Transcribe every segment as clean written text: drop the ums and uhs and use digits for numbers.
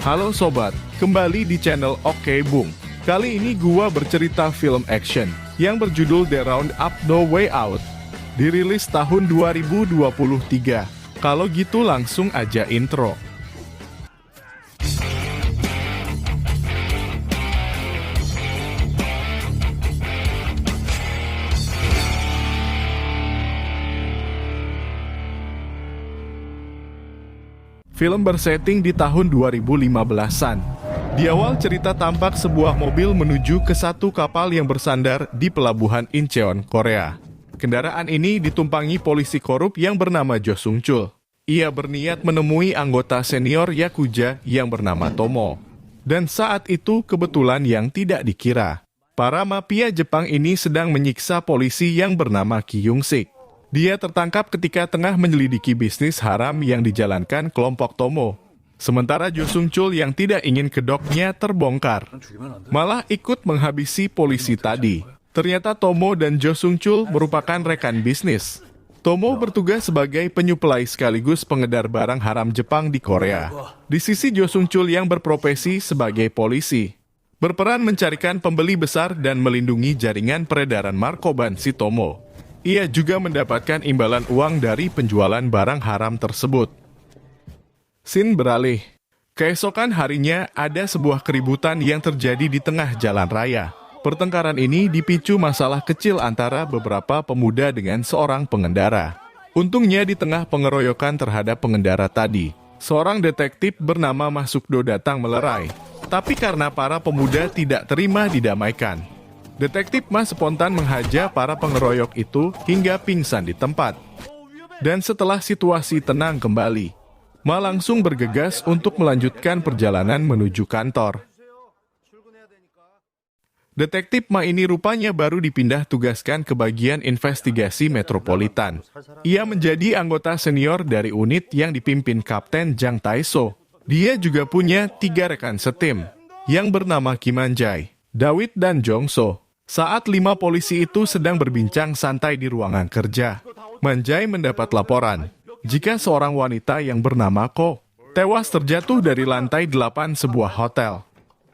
Halo sobat, kembali di channel Oke Bung. Kali ini gua bercerita film action yang berjudul The Roundup No Way Out. Dirilis tahun 2023. Kalau gitu langsung aja intro. Film bersetting di tahun 2015-an. Di awal cerita tampak sebuah mobil menuju ke satu kapal yang bersandar di pelabuhan Incheon, Korea. Kendaraan ini ditumpangi polisi korup yang bernama Jo Sung Chul. Ia berniat menemui anggota senior Yakuza yang bernama Tomo. Dan saat itu kebetulan yang tidak dikira. Para mafia Jepang ini sedang menyiksa polisi yang bernama Ki Yung Sik. Dia tertangkap ketika tengah menyelidiki bisnis haram yang dijalankan kelompok Tomo. Sementara Jo Sung Chul yang tidak ingin kedoknya terbongkar, malah ikut menghabisi polisi tadi. Ternyata Tomo dan Jo Sung Chul merupakan rekan bisnis. Tomo bertugas sebagai penyuplai sekaligus pengedar barang haram Jepang di Korea. Di sisi Jo Sung Chul yang berprofesi sebagai polisi, berperan mencarikan pembeli besar dan melindungi jaringan peredaran narkoba si Tomo. Ia juga mendapatkan imbalan uang dari penjualan barang haram tersebut. Scene beralih. Keesokan harinya ada sebuah keributan yang terjadi di tengah jalan raya. Pertengkaran ini dipicu masalah kecil antara beberapa pemuda dengan seorang pengendara. Untungnya di tengah pengeroyokan terhadap pengendara tadi, seorang detektif bernama Masukdo datang melerai. Tapi karena para pemuda tidak terima didamaikan, Detektif Ma spontan menghajar para pengeroyok itu hingga pingsan di tempat. Dan setelah situasi tenang kembali, Ma langsung bergegas untuk melanjutkan perjalanan menuju kantor. Detektif Ma ini rupanya baru dipindah tugaskan ke bagian investigasi metropolitan. Ia menjadi anggota senior dari unit yang dipimpin Kapten Jang Tae-so. Dia juga punya 3 rekan setim, yang bernama Kim An-jae, Dawit dan Jong-so. Saat 5 polisi itu sedang berbincang santai di ruangan kerja, Man-jae mendapat laporan jika seorang wanita yang bernama Ko tewas terjatuh dari lantai 8 sebuah hotel.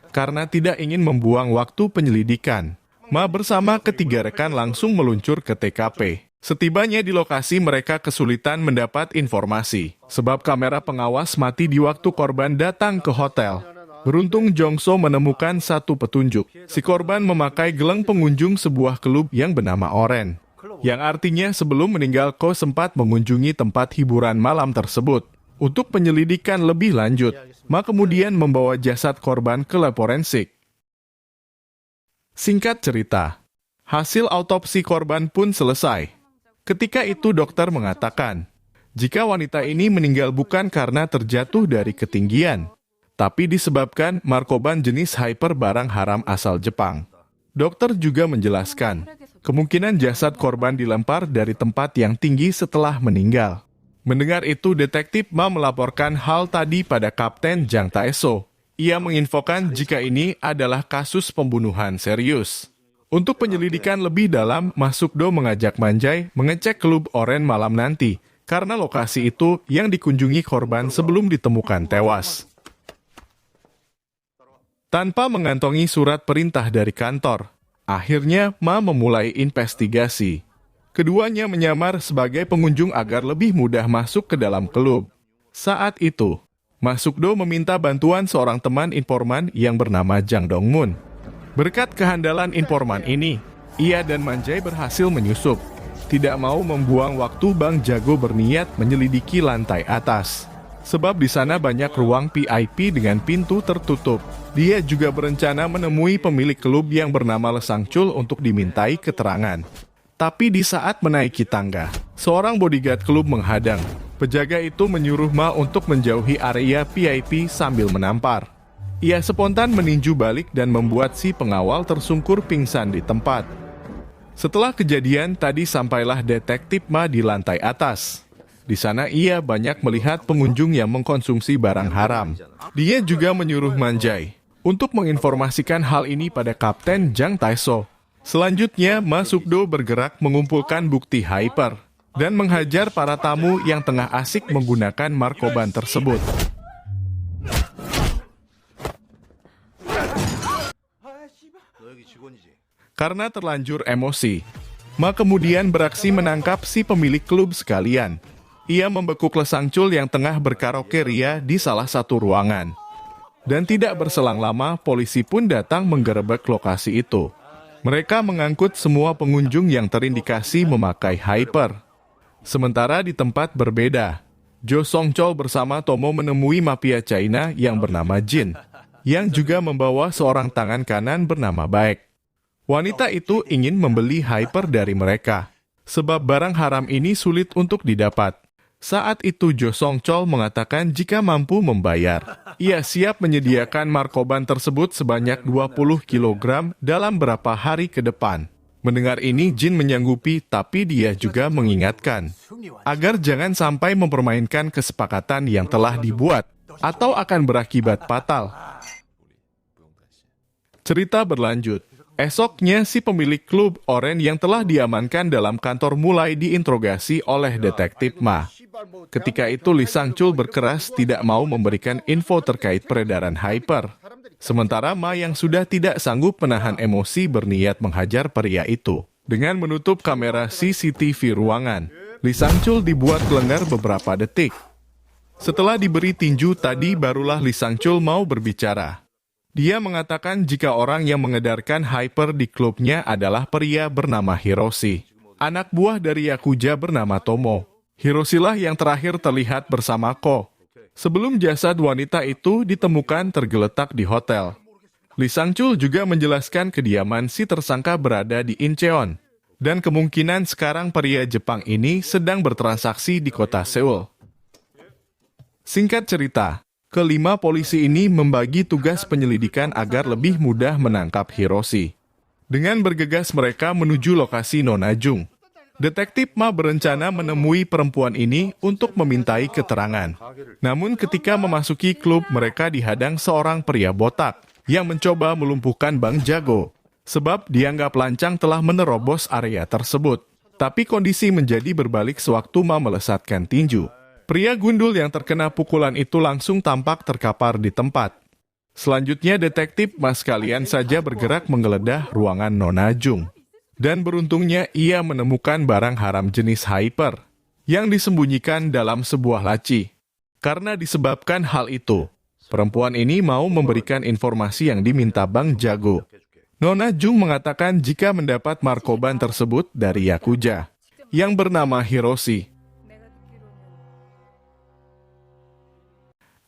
Karena tidak ingin membuang waktu penyelidikan, Ma bersama ketiga rekan langsung meluncur ke TKP. Setibanya di lokasi mereka kesulitan mendapat informasi, sebab kamera pengawas mati di waktu korban datang ke hotel. Beruntung Jong-so menemukan satu petunjuk. Si korban memakai gelang pengunjung sebuah klub yang bernama Oren. Yang artinya sebelum meninggal Ko sempat mengunjungi tempat hiburan malam tersebut. Untuk penyelidikan lebih lanjut, Ma kemudian membawa jasad korban ke lab forensik. Singkat cerita, hasil autopsi korban pun selesai. Ketika itu dokter mengatakan, jika wanita ini meninggal bukan karena terjatuh dari ketinggian, tapi disebabkan narkoba jenis hyper barang haram asal Jepang. Dokter juga menjelaskan, kemungkinan jasad korban dilempar dari tempat yang tinggi setelah meninggal. Mendengar itu, detektif Ma melaporkan hal tadi pada Kapten Jang Tae-so. Ia menginfokan jika ini adalah kasus pembunuhan serius. Untuk penyelidikan lebih dalam, Masukdo mengajak Man-jae mengecek klub Oren malam nanti, karena lokasi itu yang dikunjungi korban sebelum ditemukan tewas. Tanpa mengantongi surat perintah dari kantor, akhirnya Ma memulai investigasi. Keduanya menyamar sebagai pengunjung agar lebih mudah masuk ke dalam klub. Saat itu, Masukdo meminta bantuan seorang teman informan yang bernama Jang Dong-mun. Berkat kehandalan informan ini, ia dan Man-jae berhasil menyusup. Tidak mau membuang waktu, Bang Jago berniat menyelidiki lantai atas. Sebab di sana banyak ruang VIP dengan pintu tertutup. Dia juga berencana menemui pemilik klub yang bernama Le Sang-chul untuk dimintai keterangan. Tapi di saat menaiki tangga, seorang bodyguard klub menghadang. Penjaga itu menyuruh Ma untuk menjauhi area VIP sambil menampar. Ia spontan meninju balik dan membuat si pengawal tersungkur pingsan di tempat. Setelah kejadian tadi sampailah detektif Ma di lantai atas. Di sana ia banyak melihat pengunjung yang mengkonsumsi barang haram. Dia juga menyuruh Man-jae untuk menginformasikan hal ini pada Kapten Jang Tae-so. Selanjutnya, Ma Suk-do bergerak mengumpulkan bukti Hyper dan menghajar para tamu yang tengah asik menggunakan markoban tersebut. Karena terlanjur emosi, Ma kemudian beraksi menangkap si pemilik klub sekalian. Ia membekuk Lesangchul yang tengah berkaraoke ria di salah satu ruangan. Dan tidak berselang lama, polisi pun datang menggerebek lokasi itu. Mereka mengangkut semua pengunjung yang terindikasi memakai Hyper. Sementara di tempat berbeda, Jo Song-chol bersama Tomo menemui mafia China yang bernama Jin, yang juga membawa seorang tangan kanan bernama Baek. Wanita itu ingin membeli Hyper dari mereka, sebab barang haram ini sulit untuk didapat. Saat itu Jo Song-chol mengatakan jika mampu membayar, ia siap menyediakan markoban tersebut sebanyak 20 kg dalam beberapa hari ke depan. Mendengar ini, Jin menyanggupi, tapi dia juga mengingatkan agar jangan sampai mempermainkan kesepakatan yang telah dibuat atau akan berakibat fatal. Cerita berlanjut. Esoknya, si pemilik klub Oren yang telah diamankan dalam kantor mulai diinterogasi oleh detektif Ma. Ketika itu, Lee Sang-chul berkeras tidak mau memberikan info terkait peredaran Hyper. Sementara Ma yang sudah tidak sanggup menahan emosi berniat menghajar pria itu. Dengan menutup kamera CCTV ruangan, Lee Sang-chul dibuat kelengar beberapa detik. Setelah diberi tinju tadi, barulah Lee Sang-chul mau berbicara. Dia mengatakan jika orang yang mengedarkan Hyper di klubnya adalah pria bernama Hiroshi, anak buah dari Yakuza bernama Tomo. Hiroshi lah yang terakhir terlihat bersama Ko, sebelum jasad wanita itu ditemukan tergeletak di hotel. Lee Sang-chul juga menjelaskan kediaman si tersangka berada di Incheon, dan kemungkinan sekarang pria Jepang ini sedang bertransaksi di kota Seoul. Singkat cerita, kelima polisi ini membagi tugas penyelidikan agar lebih mudah menangkap Hiroshi. Dengan bergegas mereka menuju lokasi Nona Jung. Detektif Ma berencana menemui perempuan ini untuk memintai keterangan. Namun ketika memasuki klub, mereka dihadang seorang pria botak yang mencoba melumpuhkan Bang Jago, sebab dianggap lancang telah menerobos area tersebut. Tapi kondisi menjadi berbalik sewaktu Ma melesatkan tinju. Pria gundul yang terkena pukulan itu langsung tampak terkapar di tempat. Selanjutnya detektif Ma sekalian saja bergerak menggeledah ruangan Nona Jung. Dan beruntungnya ia menemukan barang haram jenis Hyper yang disembunyikan dalam sebuah laci. Karena disebabkan hal itu, perempuan ini mau memberikan informasi yang diminta Bang Jago. Nona Jung mengatakan jika mendapat markoban tersebut dari Yakuza yang bernama Hiroshi.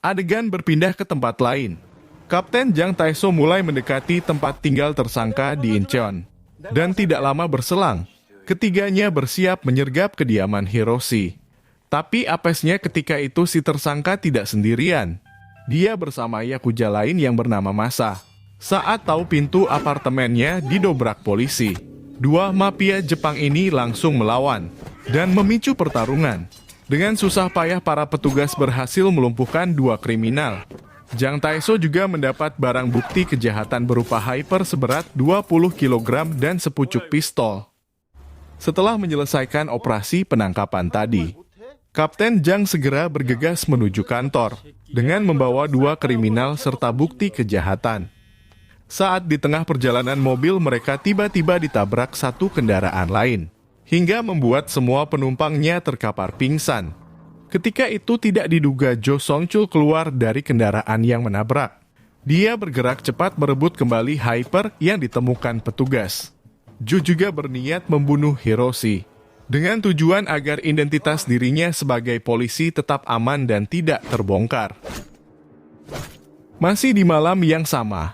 Adegan berpindah ke tempat lain. Kapten Jang Tae-so mulai mendekati tempat tinggal tersangka di Incheon. Dan tidak lama berselang, ketiganya bersiap menyergap kediaman Hiroshi. Tapi apesnya ketika itu si tersangka tidak sendirian. Dia bersama Yakuza lain yang bernama Masa. Saat tahu pintu apartemennya didobrak polisi, dua mafia Jepang ini langsung melawan dan memicu pertarungan. Dengan susah payah para petugas berhasil melumpuhkan dua kriminal. Jang Tae-so juga mendapat barang bukti kejahatan berupa Hyper seberat 20 kg dan sepucuk pistol. Setelah menyelesaikan operasi penangkapan tadi, Kapten Jang segera bergegas menuju kantor dengan membawa dua kriminal serta bukti kejahatan. Saat di tengah perjalanan mobil, mereka tiba-tiba ditabrak satu kendaraan lain, hingga membuat semua penumpangnya terkapar pingsan. Ketika itu tidak diduga Jo Song-chul keluar dari kendaraan yang menabrak. Dia bergerak cepat merebut kembali Hyper yang ditemukan petugas. Jo juga berniat membunuh Hiroshi, dengan tujuan agar identitas dirinya sebagai polisi tetap aman dan tidak terbongkar. Masih di malam yang sama,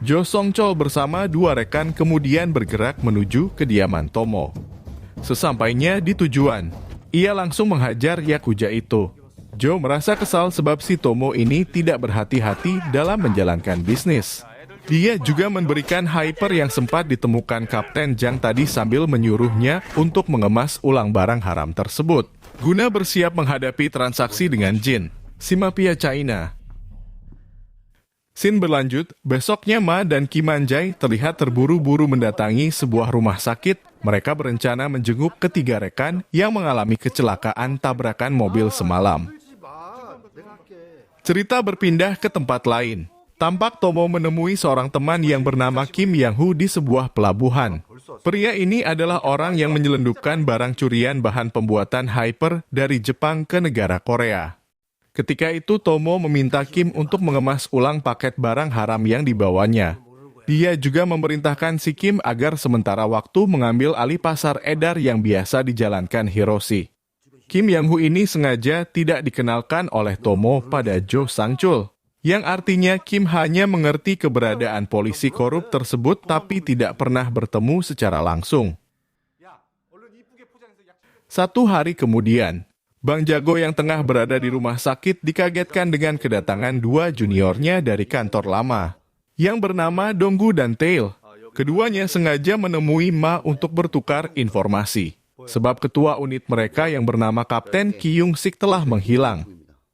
Jo Song-chul bersama dua rekan kemudian bergerak menuju kediaman Tomo. Sesampainya di tujuan, ia langsung menghajar Yakuza itu. Jo merasa kesal sebab si Tomo ini tidak berhati-hati dalam menjalankan bisnis. Dia juga memberikan Hyper yang sempat ditemukan Kapten Jang tadi sambil menyuruhnya untuk mengemas ulang barang haram tersebut, guna bersiap menghadapi transaksi dengan Jin, si mafia China. Scene berlanjut, besoknya Ma dan Kim Manjai terlihat terburu-buru mendatangi sebuah rumah sakit. Mereka berencana menjenguk ketiga rekan yang mengalami kecelakaan tabrakan mobil semalam. Cerita berpindah ke tempat lain. Tampak Tomo menemui seorang teman yang bernama Kim Yang-hu di sebuah pelabuhan. Pria ini adalah orang yang menyelundupkan barang curian bahan pembuatan hyper dari Jepang ke negara Korea. Ketika itu Tomo meminta Kim untuk mengemas ulang paket barang haram yang dibawanya. Dia juga memerintahkan si Kim agar sementara waktu mengambil alih pasar edar yang biasa dijalankan Hiroshi. Kim Yang-hu ini sengaja tidak dikenalkan oleh Tomo pada Jo Sang-chul, yang artinya Kim hanya mengerti keberadaan polisi korup tersebut tapi tidak pernah bertemu secara langsung. 1 hari kemudian, Bang Jago yang tengah berada di rumah sakit dikagetkan dengan kedatangan 2 juniornya dari kantor lama, yang bernama Donggu dan Tail. Keduanya sengaja menemui Ma untuk bertukar informasi, sebab ketua unit mereka yang bernama Kapten Ki Yung-sik telah menghilang.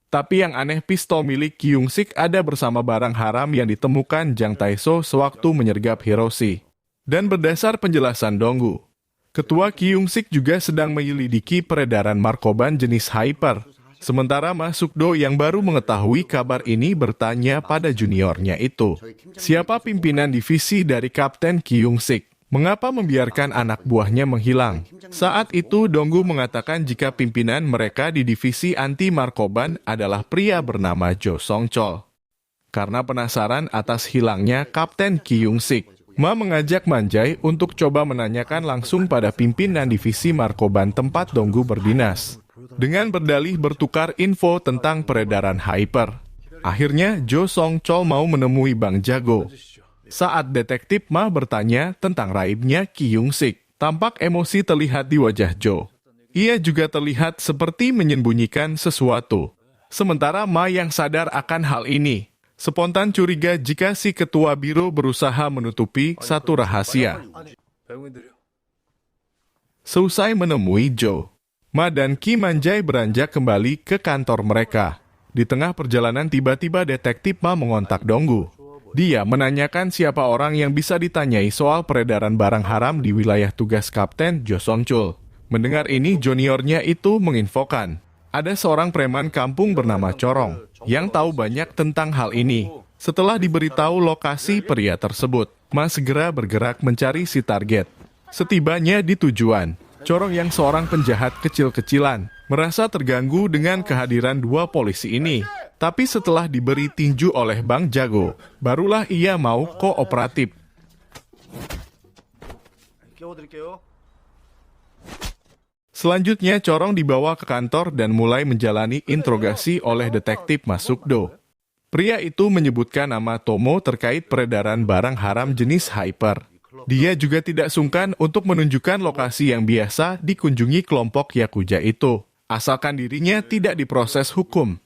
Tapi yang aneh, pistol milik Ki Yung-sik ada bersama barang haram yang ditemukan Jang Tae-so sewaktu menyergap Hiroshi. Dan berdasar penjelasan Donggu, Ketua Ki Yung-sik juga sedang menyelidiki peredaran markoban jenis hyper. Sementara Ma Suk-do yang baru mengetahui kabar ini bertanya pada juniornya itu, siapa pimpinan divisi dari Kapten Ki Yung-sik? Mengapa membiarkan anak buahnya menghilang? Saat itu Donggu mengatakan jika pimpinan mereka di divisi anti markoban adalah pria bernama Jo Song-chol. Karena penasaran atas hilangnya Kapten Ki Yung-sik, Ma mengajak Manjai untuk coba menanyakan langsung pada pimpinan divisi markoban tempat Donggu berdinas, dengan berdalih bertukar info tentang peredaran hyper. Akhirnya Jo Song-chol mau menemui Bang Jago. Saat detektif Ma bertanya tentang raibnya Ki Yung-sik, tampak emosi terlihat di wajah Jo. Ia juga terlihat seperti menyembunyikan sesuatu. Sementara Ma yang sadar akan hal ini, spontan curiga jika si ketua biro berusaha menutupi satu rahasia. Seusai menemui Jo, Ma dan Kim Manjai beranjak kembali ke kantor mereka. Di tengah perjalanan tiba-tiba detektif Ma mengontak Donggu. Dia menanyakan siapa orang yang bisa ditanyai soal peredaran barang haram di wilayah tugas Kapten Jo Song-chul. Mendengar ini, juniornya itu menginfokan, ada seorang preman kampung bernama Corong yang tahu banyak tentang hal ini. Setelah diberitahu lokasi pria tersebut, Ma segera bergerak mencari si target. Setibanya di tujuan, Corong yang seorang penjahat kecil-kecilan merasa terganggu dengan kehadiran 2 polisi ini. Tapi setelah diberi tinju oleh Bang Jago, barulah ia mau kooperatif. Selanjutnya, Corong dibawa ke kantor dan mulai menjalani interogasi oleh detektif Ma Suk-do. Pria itu menyebutkan nama Tomo terkait peredaran barang haram jenis hyper. Dia juga tidak sungkan untuk menunjukkan lokasi yang biasa dikunjungi kelompok Yakuza itu, asalkan dirinya tidak diproses hukum.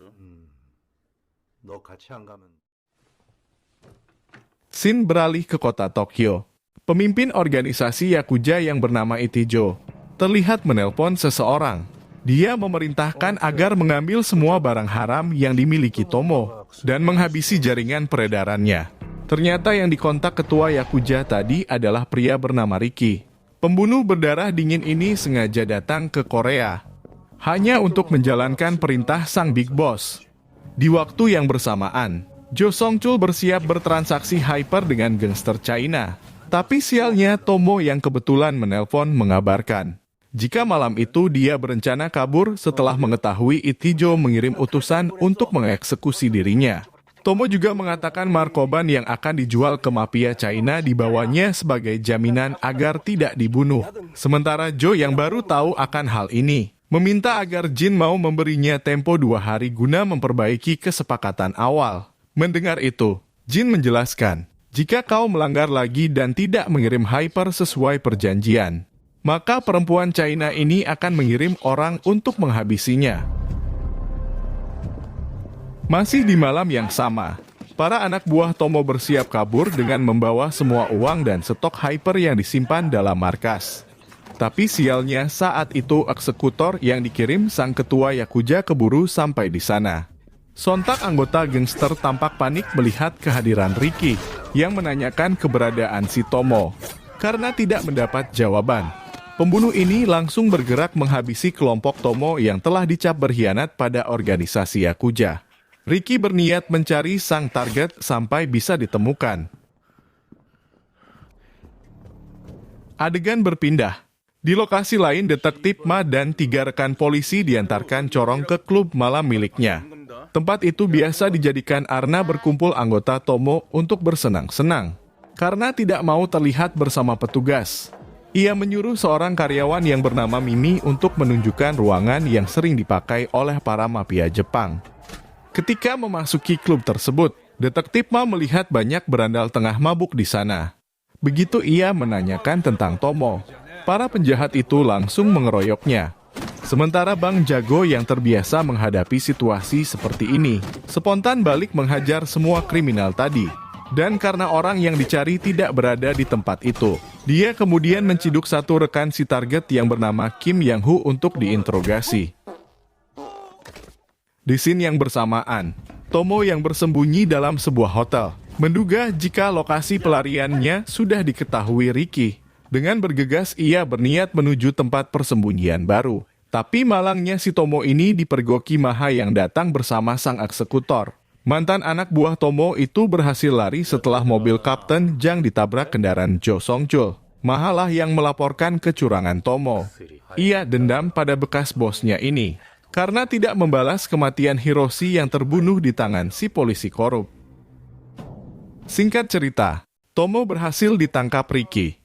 Scene beralih ke kota Tokyo. Pemimpin organisasi Yakuza yang bernama Itijo terlihat menelpon seseorang. Dia memerintahkan agar mengambil semua barang haram yang dimiliki Tomo dan menghabisi jaringan peredarannya. Ternyata yang dikontak ketua Yakuza tadi adalah pria bernama Riki. Pembunuh berdarah dingin ini sengaja datang ke Korea hanya untuk menjalankan perintah sang Big Boss. Di waktu yang bersamaan, Jo Song-chul bersiap bertransaksi hyper dengan gangster China. Tapi sialnya Tomo yang kebetulan menelpon mengabarkan jika malam itu dia berencana kabur setelah mengetahui Itijo mengirim utusan untuk mengeksekusi dirinya. Tomo juga mengatakan markoban yang akan dijual ke mafia China dibawanya sebagai jaminan agar tidak dibunuh. Sementara Jo yang baru tahu akan hal ini, meminta agar Jin mau memberinya tempo 2 hari guna memperbaiki kesepakatan awal. Mendengar itu, Jin menjelaskan, jika kau melanggar lagi dan tidak mengirim hyper sesuai perjanjian, maka perempuan China ini akan mengirim orang untuk menghabisinya. Masih di malam yang sama, para anak buah Tomo bersiap kabur dengan membawa semua uang dan stok hyper yang disimpan dalam markas. Tapi sialnya saat itu eksekutor yang dikirim sang ketua Yakuza keburu sampai di sana. Sontak anggota gangster tampak panik melihat kehadiran Ricky yang menanyakan keberadaan si Tomo. Karena tidak mendapat jawaban, pembunuh ini langsung bergerak menghabisi kelompok Tomo yang telah dicap berkhianat pada organisasi Yakuza. Ricky berniat mencari sang target sampai bisa ditemukan. Adegan berpindah. Di lokasi lain, detektif Ma dan 3 rekan polisi diantarkan corong ke klub malam miliknya. Tempat itu biasa dijadikan arena berkumpul anggota Tomo untuk bersenang-senang. Karena tidak mau terlihat bersama petugas, ia menyuruh seorang karyawan yang bernama Mimi untuk menunjukkan ruangan yang sering dipakai oleh para mafia Jepang. Ketika memasuki klub tersebut, detektif Ma melihat banyak berandal tengah mabuk di sana. Begitu ia menanyakan tentang Tomo, para penjahat itu langsung mengeroyoknya. Sementara Bang Jago yang terbiasa menghadapi situasi seperti ini, spontan balik menghajar semua kriminal tadi. Dan karena orang yang dicari tidak berada di tempat itu, dia kemudian menciduk satu rekan si target yang bernama Kim Yang-hu untuk diinterogasi. Di scene yang bersamaan, Tomo yang bersembunyi dalam sebuah hotel menduga jika lokasi pelariannya sudah diketahui Ricky. Dengan bergegas ia berniat menuju tempat persembunyian baru. Tapi malangnya si Tomo ini dipergoki Maha yang datang bersama sang eksekutor. Mantan anak buah Tomo itu berhasil lari setelah mobil Kapten Jang ditabrak kendaraan Jo Song-chul. Maha lah yang melaporkan kecurangan Tomo. Ia dendam pada bekas bosnya ini karena tidak membalas kematian Hiroshi yang terbunuh di tangan si polisi korup. Singkat cerita, Tomo berhasil ditangkap Ricky.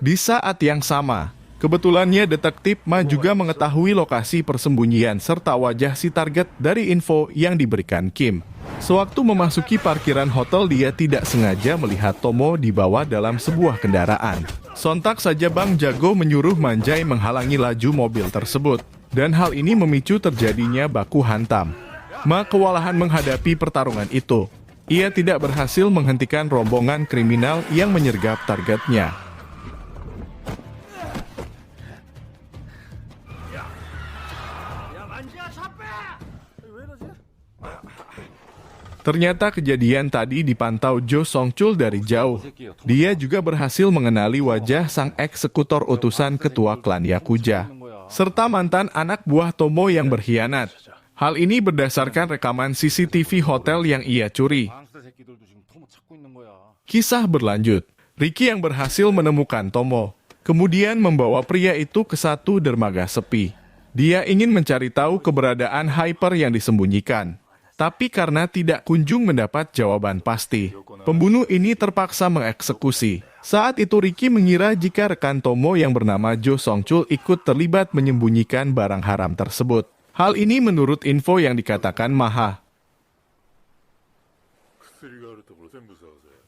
Di saat yang sama, kebetulannya detektif Ma juga mengetahui lokasi persembunyian serta wajah si target dari info yang diberikan Kim. Sewaktu memasuki parkiran hotel, dia tidak sengaja melihat Tomo dibawa dalam sebuah kendaraan. Sontak saja Bang Jago menyuruh Manjai menghalangi laju mobil tersebut. Dan hal ini memicu terjadinya baku hantam. Ma kewalahan menghadapi pertarungan itu. Ia tidak berhasil menghentikan rombongan kriminal yang menyergap targetnya. Ternyata kejadian tadi dipantau Jo Song-chul dari jauh. Dia juga berhasil mengenali wajah sang eksekutor utusan ketua klan Yakuza, serta mantan anak buah Tomo yang berkhianat. Hal ini berdasarkan rekaman CCTV hotel yang ia curi. Kisah berlanjut. Ricky yang berhasil menemukan Tomo, kemudian membawa pria itu ke satu dermaga sepi. Dia ingin mencari tahu keberadaan Hyper yang disembunyikan. Tapi karena tidak kunjung mendapat jawaban pasti, pembunuh ini terpaksa mengeksekusi. Saat itu Ricky mengira jika rekan Tomo yang bernama Jo Song-chul ikut terlibat menyembunyikan barang haram tersebut. Hal ini menurut info yang dikatakan Maha.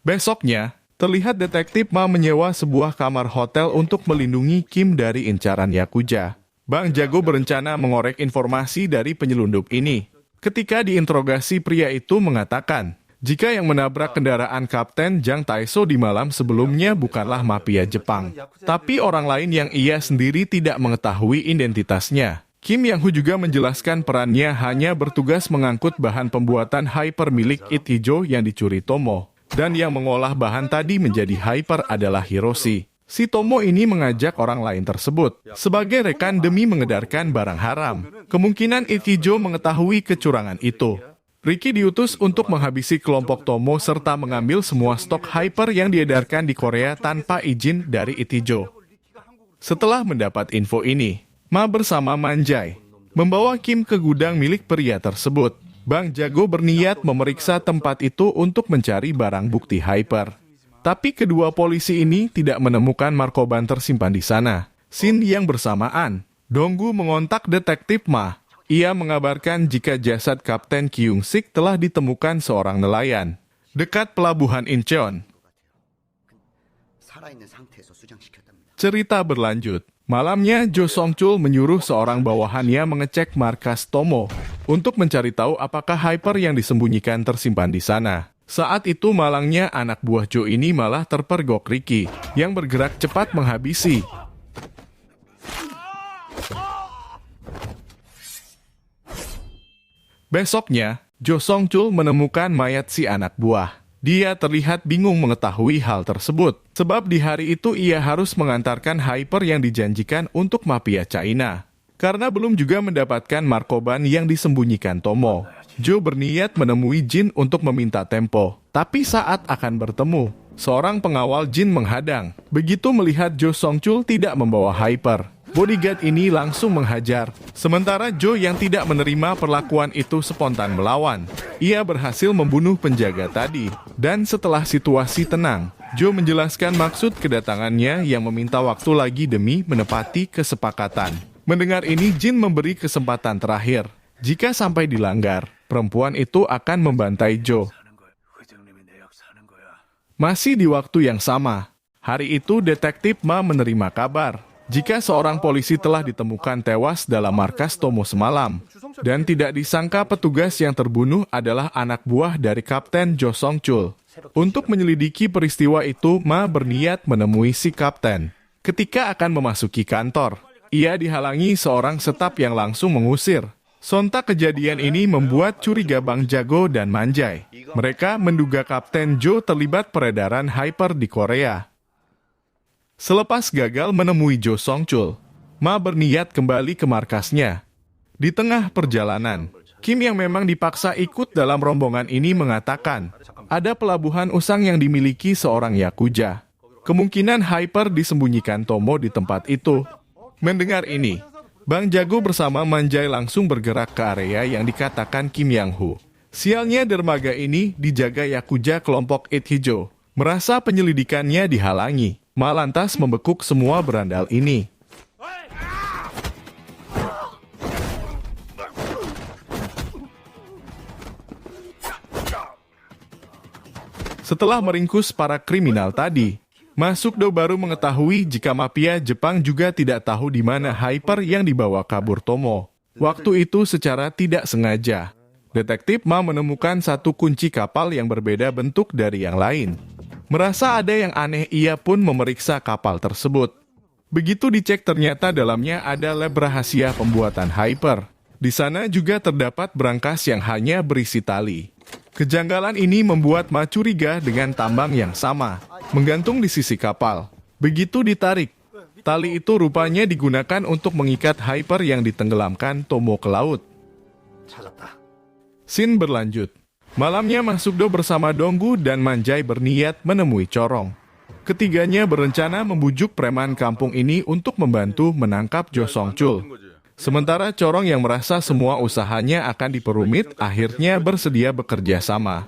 Besoknya, terlihat detektif Ma menyewa sebuah kamar hotel untuk melindungi Kim dari incaran Yakuza. Bang Jago berencana mengorek informasi dari penyelundup ini. Ketika diinterogasi, pria itu mengatakan, jika yang menabrak kendaraan Kapten Jang Taeso di malam sebelumnya bukanlah mafia Jepang, tapi orang lain yang ia sendiri tidak mengetahui identitasnya. Kim Yang-hu juga menjelaskan perannya hanya bertugas mengangkut bahan pembuatan Hyper milik Itijo yang dicuri Tomo. Dan yang mengolah bahan tadi menjadi Hyper adalah Hiroshi. Si Tomo ini mengajak orang lain tersebut sebagai rekan demi mengedarkan barang haram. Kemungkinan Itijo mengetahui kecurangan itu. Ricky diutus untuk menghabisi kelompok Tomo serta mengambil semua stok Hyper yang diedarkan di Korea tanpa izin dari Itijo. Setelah mendapat info ini, Ma bersama Manjai membawa Kim ke gudang milik pria tersebut. Bang Jago berniat memeriksa tempat itu untuk mencari barang bukti Hyper. Tapi kedua polisi ini tidak menemukan markoban tersimpan di sana. Scene yang bersamaan, Donggu mengontak detektif Ma. Ia mengabarkan jika jasad Kapten Kyung-sik telah ditemukan seorang nelayan dekat pelabuhan Incheon. Cerita berlanjut. Malamnya, Jo Song-chul menyuruh seorang bawahannya mengecek markas Tomo untuk mencari tahu apakah Hyper yang disembunyikan tersimpan di sana. Saat itu malangnya anak buah Jo ini malah terpergok Ricky yang bergerak cepat menghabisi. Besoknya, Jo Song-chul menemukan mayat si anak buah. Dia terlihat bingung mengetahui hal tersebut, sebab di hari itu ia harus mengantarkan Hyper yang dijanjikan untuk mafia China. Karena belum juga mendapatkan markoban yang disembunyikan Tomo, Jo berniat menemui Jin untuk meminta tempo. Tapi saat akan bertemu, seorang pengawal Jin menghadang. Begitu melihat Jo Song-chul tidak membawa Hyper, bodyguard ini langsung menghajar. Sementara Jo yang tidak menerima perlakuan itu spontan melawan. Ia berhasil membunuh penjaga tadi. Dan setelah situasi tenang, Jo menjelaskan maksud kedatangannya yang meminta waktu lagi demi menepati kesepakatan. Mendengar ini, Jin memberi kesempatan terakhir. Jika sampai dilanggar, perempuan itu akan membantai Jo. Masih di waktu yang sama, hari itu detektif Ma menerima kabar jika seorang polisi telah ditemukan tewas dalam markas Tomo semalam. Dan tidak disangka petugas yang terbunuh adalah anak buah dari Kapten Jo Song-chul. Untuk menyelidiki peristiwa itu, Ma berniat menemui si kapten. Ketika akan memasuki kantor, ia dihalangi seorang staf yang langsung mengusir. Sontak kejadian ini membuat curiga Bang Jago dan Manjai. Mereka menduga Kapten Jo terlibat peredaran Hyper di Korea. Selepas gagal menemui Jo Song-chul, Ma berniat kembali ke markasnya. Di tengah perjalanan, Kim yang memang dipaksa ikut dalam rombongan ini mengatakan, ada pelabuhan usang yang dimiliki seorang yakuza. Kemungkinan Hyper disembunyikan Tomo di tempat itu. Mendengar ini, Bang Jago bersama Manjai langsung bergerak ke area yang dikatakan Kim Yang-hu. Sialnya dermaga ini dijaga yakuza kelompok It Hijau. Merasa penyelidikannya dihalangi, Ma lantas membekuk semua berandal ini. Setelah meringkus para kriminal tadi, Ma Suk-do baru mengetahui jika mafia Jepang juga tidak tahu di mana Hyper yang dibawa kabur Tomo. Waktu itu secara tidak sengaja, detektif Ma menemukan satu kunci kapal yang berbeda bentuk dari yang lain. Merasa ada yang aneh, ia pun memeriksa kapal tersebut. Begitu dicek, ternyata dalamnya ada lab rahasia pembuatan Hyper. Di sana juga terdapat berangkas yang hanya berisi tali. Kejanggalan ini membuat Ma curiga dengan tambang yang sama, menggantung di sisi kapal. Begitu ditarik, tali itu rupanya digunakan untuk mengikat Hyper yang ditenggelamkan Tomo ke laut. Scene berlanjut. Malamnya Ma Suk-do bersama Donggu dan Manjai berniat menemui Corong. Ketiganya berencana membujuk preman kampung ini untuk membantu menangkap Jo Song-chul. Sementara Corong yang merasa semua usahanya akan diperumit, akhirnya bersedia bekerja sama.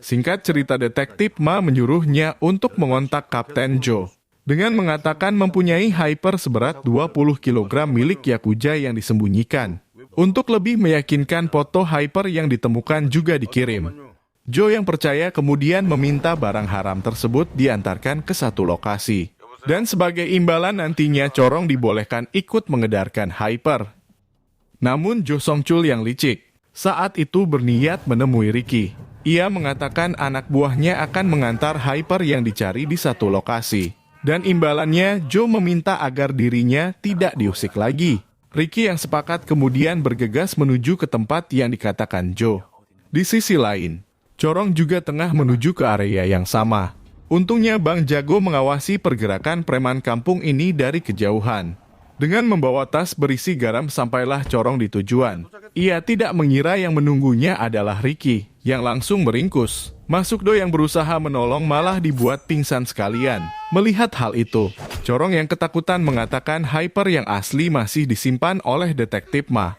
Singkat cerita, detektif Ma menyuruhnya untuk mengontak Kapten Jo dengan mengatakan mempunyai Hyper seberat 20 kg milik yakuza yang disembunyikan. Untuk lebih meyakinkan, foto Hyper yang ditemukan juga dikirim. Jo yang percaya kemudian meminta barang haram tersebut diantarkan ke satu lokasi. Dan sebagai imbalan nantinya Corong dibolehkan ikut mengedarkan Hyper. Namun Jo Song-chul yang licik saat itu berniat menemui Ricky. Ia mengatakan anak buahnya akan mengantar Hyper yang dicari di satu lokasi. Dan imbalannya Jo meminta agar dirinya tidak diusik lagi. Ricky yang sepakat kemudian bergegas menuju ke tempat yang dikatakan Jo. Di sisi lain, Corong juga tengah menuju ke area yang sama. Untungnya Bang Jago mengawasi pergerakan preman kampung ini dari kejauhan. Dengan membawa tas berisi garam sampailah Corong di tujuan. Ia tidak mengira yang menunggunya adalah Ricky, yang langsung meringkus. Ma Suk-do yang berusaha menolong malah dibuat pingsan sekalian. Melihat hal itu, Corong yang ketakutan mengatakan Hyper yang asli masih disimpan oleh detektif Ma.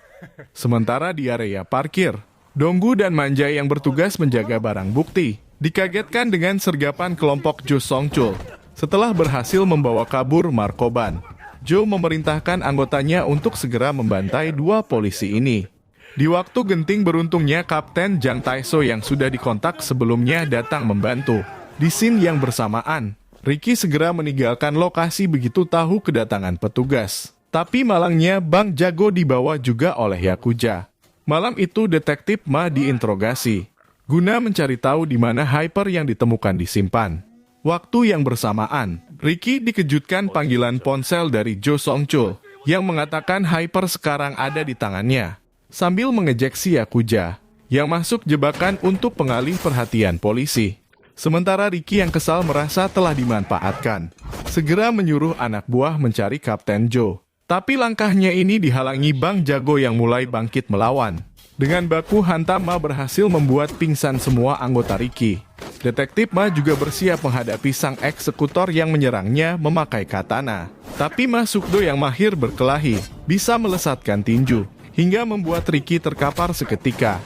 Sementara di area parkir, Donggu dan Manjai yang bertugas menjaga barang bukti dikagetkan dengan sergapan kelompok Jo Song-chul. Setelah berhasil membawa kabur markoban, Jo memerintahkan anggotanya untuk segera membantai dua polisi ini. Di waktu genting beruntungnya Kapten Jang Tae-so yang sudah dikontak sebelumnya datang membantu. Di scene yang bersamaan, Ricky segera meninggalkan lokasi begitu tahu kedatangan petugas. Tapi malangnya Bang Jago dibawa juga oleh yakuza. Malam itu detektif Ma diinterogasi guna mencari tahu di mana Hyper yang ditemukan disimpan. Waktu yang bersamaan, Ricky dikejutkan panggilan ponsel dari Jo Song-chul yang mengatakan Hyper sekarang ada di tangannya. Sambil mengejek si yakuza, yang masuk jebakan untuk pengalih perhatian polisi. Sementara Ricky yang kesal merasa telah dimanfaatkan, segera menyuruh anak buah mencari Kapten Joe. Tapi langkahnya ini dihalangi Bang Jago yang mulai bangkit melawan. Dengan baku hantam, Ma berhasil membuat pingsan semua anggota Ricky. Detektif Ma juga bersiap menghadapi sang eksekutor yang menyerangnya memakai katana. Tapi Ma Sukdo yang mahir berkelahi bisa melesatkan tinju, hingga membuat Ricky terkapar seketika.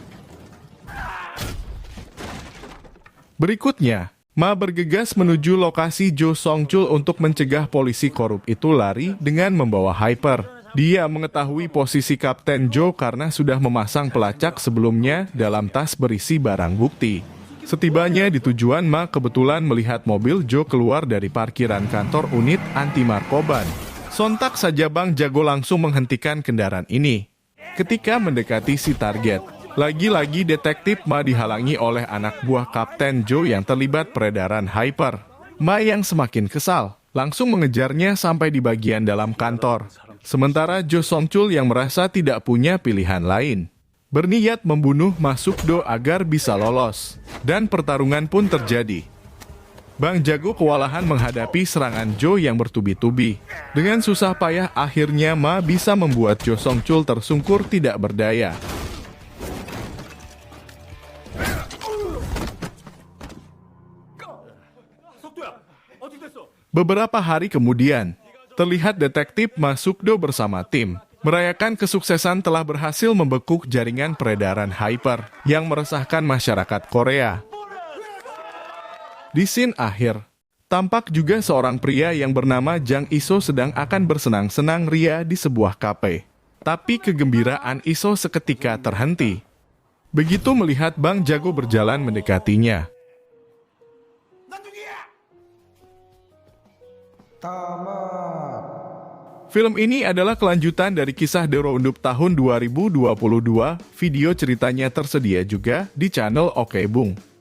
Berikutnya, Ma bergegas menuju lokasi Jo Song-chul untuk mencegah polisi korup itu lari dengan membawa Hyper. Dia mengetahui posisi Kapten Joe karena sudah memasang pelacak sebelumnya dalam tas berisi barang bukti. Setibanya di tujuan, Ma kebetulan melihat mobil Joe keluar dari parkiran kantor unit anti narkoban. Sontak saja Bang Jago langsung menghentikan kendaraan ini. Ketika mendekati si target, lagi-lagi detektif Ma dihalangi oleh anak buah Kapten Joe yang terlibat peredaran Hyper. Ma yang semakin kesal, langsung mengejarnya sampai di bagian dalam kantor. Sementara Jo Song-chul yang merasa tidak punya pilihan lain, berniat membunuh Ma Sukdo agar bisa lolos. Dan pertarungan pun terjadi. Bang Jago kewalahan menghadapi serangan Joe yang bertubi-tubi. Dengan susah payah akhirnya Ma bisa membuat Jo Song-chul tersungkur tidak berdaya. Beberapa hari kemudian, terlihat detektif Ma Sukdo bersama tim merayakan kesuksesan telah berhasil membekuk jaringan peredaran Hyper yang meresahkan masyarakat Korea. Di scene akhir, tampak juga seorang pria yang bernama Jang Iso sedang akan bersenang-senang ria di sebuah kafe. Tapi kegembiraan Iso seketika terhenti begitu melihat Bang Jago berjalan mendekatinya. Tamat. Film ini adalah kelanjutan dari kisah The Roundup tahun 2022. Video ceritanya tersedia juga di channel Oke Bung.